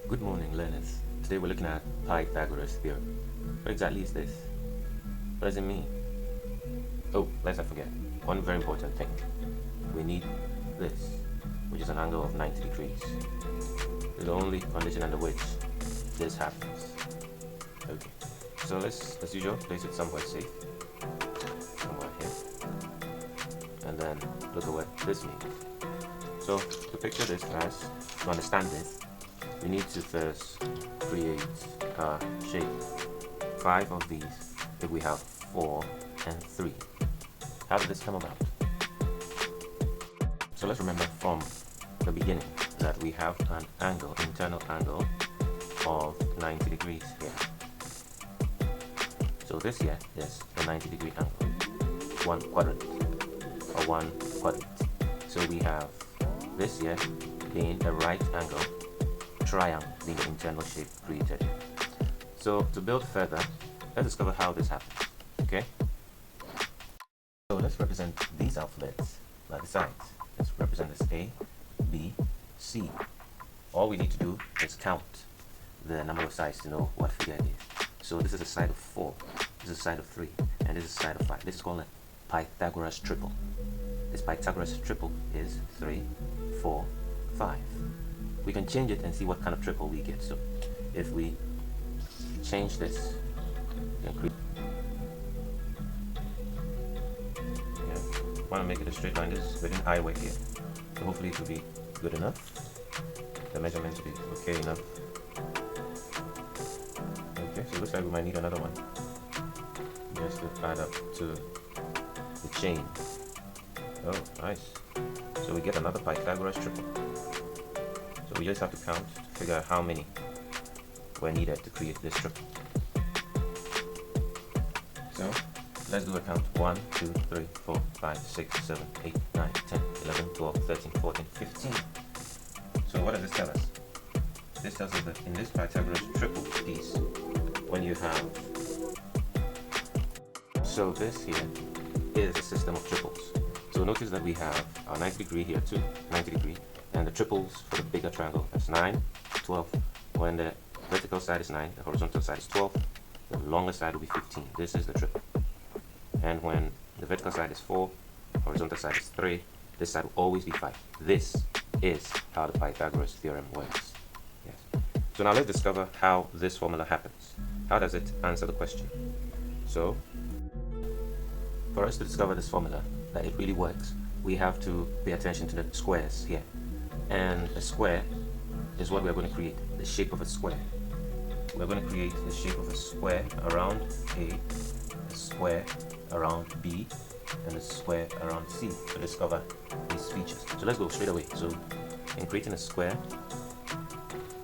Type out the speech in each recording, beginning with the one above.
Good morning, learners. Today we're looking at Pythagoras theorem. What exactly is this? What does it mean? Oh, let's not forget one very important thing. We need this, which is an angle of 90 degrees. It's the only condition under which this happens. Okay, so let's, as usual, place it somewhere safe. Somewhere here. And then look at what this means. So, to picture this as, to understand this, we need to first create a shape. 5 of these, if we have 4 and 3. How did this come about? So let's remember from the beginning that we have an angle, internal angle of 90 degrees here. So this here is a 90 degree angle, 1 quadrant, or 1 quadrant. So we have this here being a right angle triangle, being the internal shape created. So to build further, let's discover how this happens. Okay? So let's represent these alphabets by the sides. Let's represent this A, B, C. All we need to do is count the number of sides to know what figure it is. So this is a side of 4, this is a side of 3, and this is a side of 5. This is called a Pythagoras triple. This Pythagoras triple is 3, 4, 5. We can change it and see what kind of triple we get. So if we change this, we can create, want to make it a straight line. This is within eye weight here, so hopefully it will be good enough. The measurements will be okay enough. Okay, so it looks like we might need another one just to add up to the chain. Oh, nice. So we get another Pythagoras triple. So we just have to count to figure out how many were needed to create this triple. So let's do a count. 1, 2, 3, 4, 5, 6, 7, 8, 9, 10, 11, 12, 13, 14, 15. So what does this tell us? This tells us that in this Pythagoras triple piece, when you have, so this here is a system of triples. So notice that we have our 90 degree here too, 90 degree, and the triples for the bigger triangle, that's 9, 12. When the vertical side is 9, the horizontal side is 12, the longer side will be 15. This is the triple. And when the vertical side is 4, horizontal side is 3, this side will always be 5. This is how the Pythagoras theorem works. Yes. So now let's discover how this formula happens. How does it answer the question? So, for us to discover this formula, that it really works, we have to pay attention to the squares here. And a square is what we're going to create, the shape of a square. We're going to create the shape of a square around A, a square around B, and a square around C to discover these features. So let's go straight away. So in creating a square,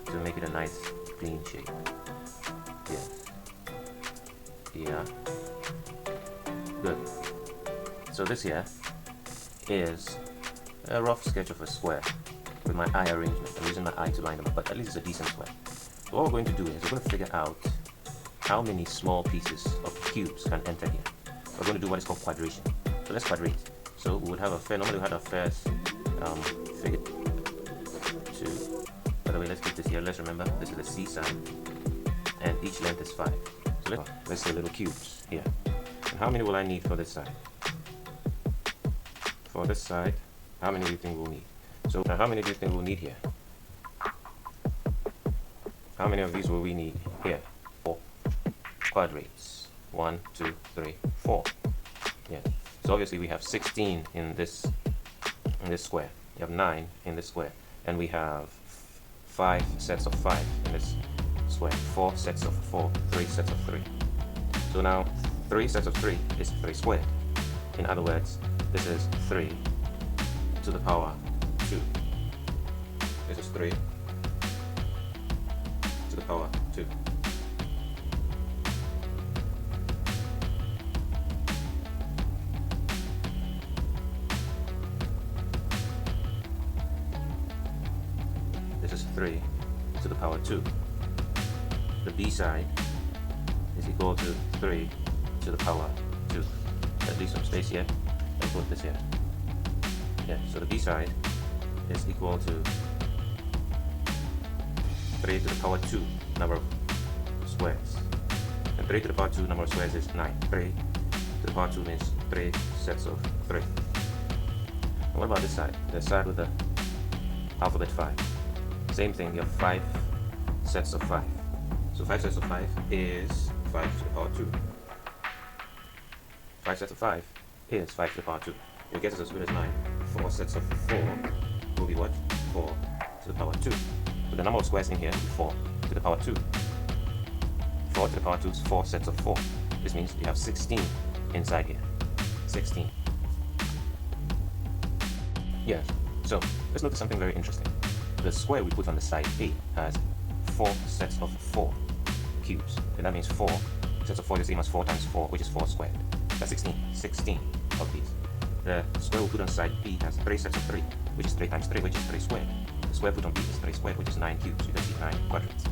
to make it a nice clean shape. Yes. Yeah. Good. So this here is a rough sketch of a square with my eye arrangement. I'm using my eye to line them up, but at least it's a decent square. So what we're going to do is we're going to figure out how many small pieces of cubes can enter here. We're going to do what is called quadration. So let's quadrate. So we would have a fair, normally we had our first figure 2. By the way, let's keep this here. Let's remember this is the C side, and each length is 5. So let's say little cubes here. And how many will I need for this side? For this side, how many do you think we'll need? So now how many do you think we'll need here? How many of these will we need here? 4 quadrates. 1, 2, 3, 4. Yeah. So obviously we have 16 in this square. You have 9 in this square, and we have 5 sets of 5 in this square. 4 sets of 4, 3 sets of 3. So now 3 sets of 3 is 3 squared. In other words, this is 3 to the power 2. This is 3 to the power 2. This is 3 to the power 2. The B side is equal to 3 to the power 2. Let's leave some space here and put this here. Yeah, so the B side is equal to 3 to the power 2 number of squares. And 3 to the power 2 number of squares is 9. 3 to the power 2 means 3 sets of 3. And what about this side? The side with the alphabet 5. Same thing, you have 5 sets of 5. So 5 sets of 5 is 5 to the power 2. 5 sets of 5 is 5 to the power 2. It gets us as good as 9. 4 sets of 4 will be what? 4 to the power 2. So the number of squares in here will be 4 to the power 2. 4 to the power 2 is 4 sets of 4. This means you have 16 inside here. 16. Yes, so let's notice something very interesting. The square we put on the side A has 4 sets of 4 cubes. And that means 4 sets of 4 is the same as 4 times 4, which is 4 squared. That's 16. 16 of these. The square we put on side B has 3 sets of 3, which is 3 times 3, which is 3 squared. The square put on B is 3 squared, which is 9 cubes. You can see 9 quadrants.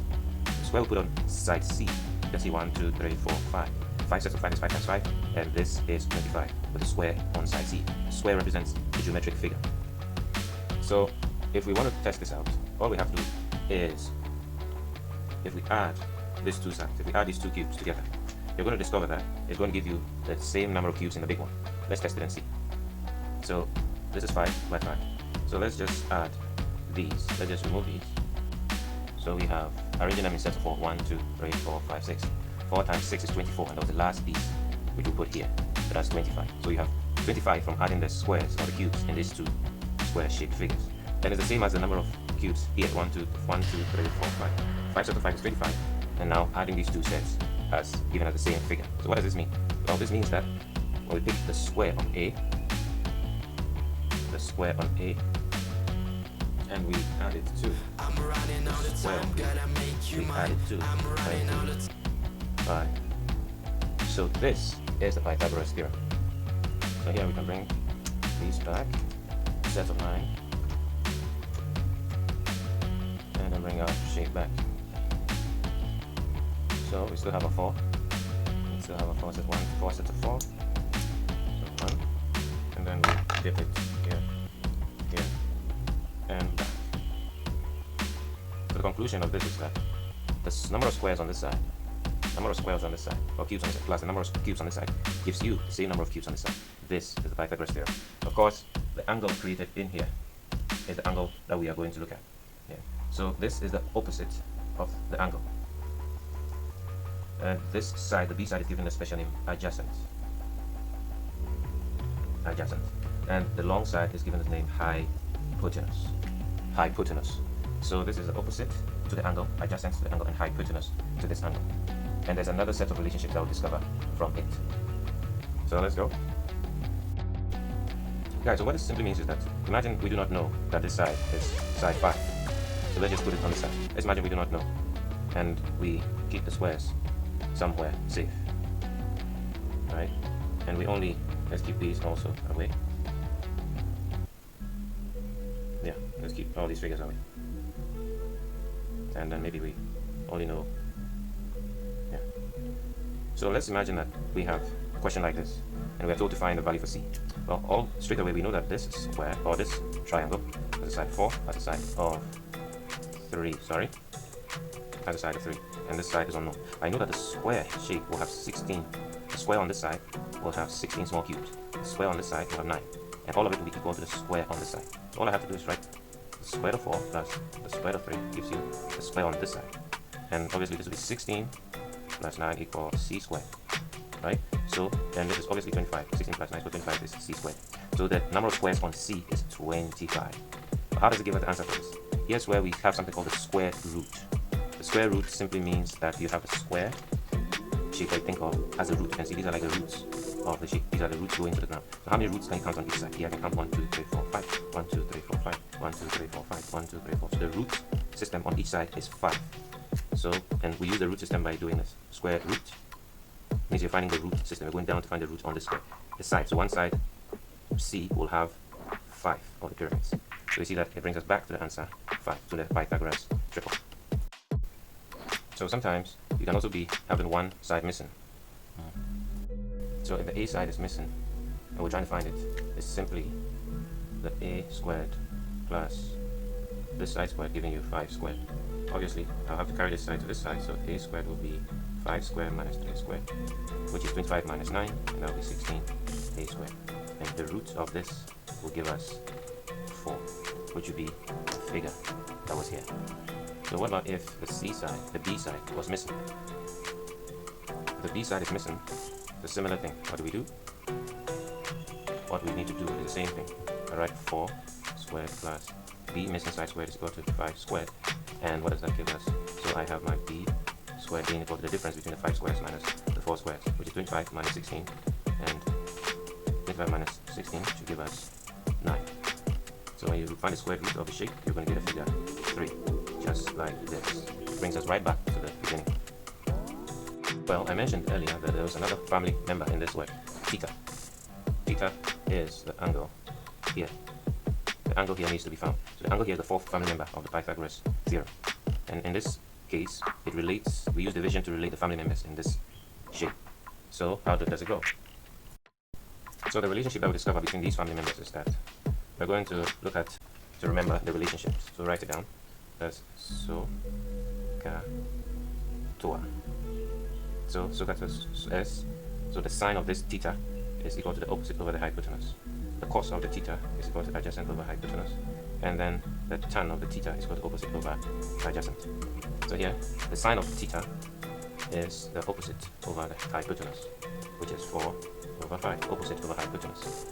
The square we put on side C, you can see 1, 2, 3, 4, 5. 5 sets of 5 is 5 times 5, and this is 25 with the square on side C. The square represents the geometric figure. So if we want to test this out, all we have to do is, if we add these two sides, if we add these two cubes together, you're going to discover that it's going to give you the same number of cubes in the big one. Let's test it and see. So this is 5 by 5. So let's just add these. Let's just remove these. So we have, arranging them in sets of 4. 1, 2, 3, 4, 5, 6. 4 times 6 is 24, and that was the last piece which we put here. So that's 25. So you have 25 from adding the squares or the cubes in these two square-shaped figures. Then it's the same as the number of cubes here. 1, 2, 3, 4, 5. 5 sets of 5 is 25. And now adding these two sets has given us the same figure. So what does this mean? Well, this means that when we pick the square on A, and we add it to the square on B, we add it to 5. So this is the Pythagoras theorem. So here we can bring these back, set of 9, and then bring our shape back. So we still have a 4. We still have a 4 set 1, 4 sets of 4. So 1, and then we dip it here, here, and back. So the conclusion of this is that the number of squares on this side, or cubes on this side, plus the number of cubes on this side, gives you the same number of cubes on this side. This is the Pythagoras theorem. Of course, the angle created in here is the angle that we are going to look at. Yeah. So this is the opposite of the angle. And this side, the B side, is given a special name, adjacent. Adjacent. And the long side is given the name hypotenuse. Hypotenuse. So this is the opposite to the angle, adjacent to the angle, and hypotenuse to this angle. And there's another set of relationships that we'll discover from it. So let's go. Guys, so what this simply means is that, imagine we do not know that this side is side 5. So let's just put it on this side. Let's imagine we do not know. And we keep the squares somewhere safe. Right? And we only, let's keep these also away. Yeah, let's keep all these figures away. And then maybe we only know. Yeah. So let's imagine that we have a question like this, and we are told to find the value for C. Well, all straight away we know that this square, or this triangle, has a side 4, has a side of 3, has a side of 3, and this side is unknown. I know that the square shape will have 16, the square on this side will have 16 small cubes, the square on this side will have 9, and all of it will be equal to the square on this side. So all I have to do is write the square root of 4 plus the square root of 3 gives you the square on this side. And obviously this will be 16 plus 9 equals C squared, right? So then this is obviously 25. 16 plus 9 equals 25 is C squared. So the number of squares on C is 25. But how does it give us the answer for this? Here's where we have something called the square root. The square root simply means that you have a square shape that you think of as a root. You can see these are like the roots of the shape. These are the roots going to the ground. So how many roots can you count on each side? Here I can count 1, 2, 3, 4, 5. 1, 2, 3, 4, 5. 1, 2, 3, 4, 5. 1, 2, 3, 4. So the root system on each side is 5. So, and we use the root system by doing this. Square root means you're finding the root system. You're going down to find the root on this square. The side. So one side, C, will have 5 of the pyramids. So you see that it brings us back to the answer 5, to the Pythagoras triple. So sometimes you can also be having one side missing. So if the A side is missing and we're trying to find it, it's simply the A squared plus this side squared, giving you 5 squared. Obviously, I'll have to carry this side to this side, so a squared will be 5 squared minus 3 squared, which is 25 minus 9, and that will be 16 a squared. And the root of this will give us 4, which would be the figure that was here. So what about if the C side, the B side, was missing? If the B side is missing, it's a similar thing. What do? What we need to do is the same thing. I write 4 squared plus b missing side squared is equal to 5 squared. And what does that give us? So I have my b squared being equal to the difference between the 5 squares minus the 4 squares, which is 25 minus 16. And 25 minus 16 should give us 9. So when you find the square root of the shape, you're going to get a figure 3, just like this. Brings us right back to the beginning. Well, I mentioned earlier that there was another family member in this work, theta. Theta is the angle here. The angle here needs to be found. So the angle here is the fourth family member of the Pythagoras theorem. And in this case, it relates, we use division to relate the family members in this shape. So how does it go? So the relationship that we discover between these family members is that we're going to look at, to remember the relationships. So write it down. That's so, ka, toa. So S, so the sine of this theta is equal to the opposite over the hypotenuse. The cos of the theta is equal to adjacent over hypotenuse. And then the tan of the theta is equal to opposite over adjacent. So here, the sine of theta is the opposite over the hypotenuse, which is 4 over 5, opposite over hypotenuse.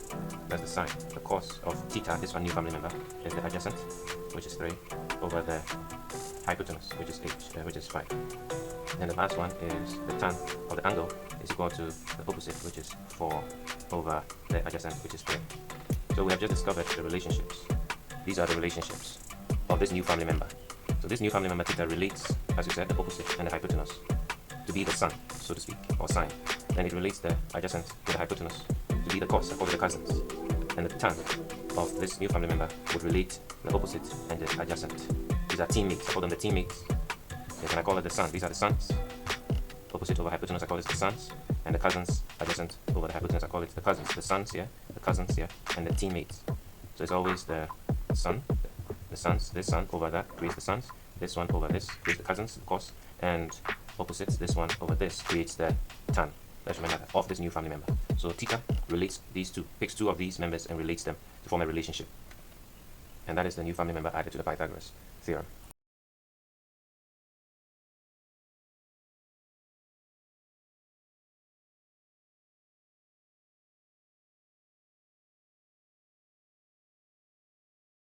That's the sine. The cos of theta, this one new family member, is the adjacent, which is 3, over the hypotenuse, which is 5. And the last one is the tan of the angle is equal to the opposite, which is 4 over the adjacent, which is 3. So we have just discovered the relationships. These are the relationships of this new family member. So this new family member theta relates, as we said, the opposite and the hypotenuse to be the sun, so to speak, or sine. Then it relates the adjacent to the hypotenuse to be the cos, according to the cousins. And the tan of this new family member would relate the opposite and the adjacent. These are teammates. I call them the teammates. And I call it the sun. These are the sons. Opposite over hypotenuse, I call it the sons. And the cousins adjacent over the hypotenuse, I call it the cousins. The sons here, the cousins here, and the teammates. So it's always the sun, the sons, this sun over that creates the sons. This one over this creates the cousins, of course. And opposites, this one over this creates the tan. Let's remember that, of this new family member. So theta relates these two, picks 2 of these members and relates them to form a relationship. And that is the new family member added to the Pythagoras theorem.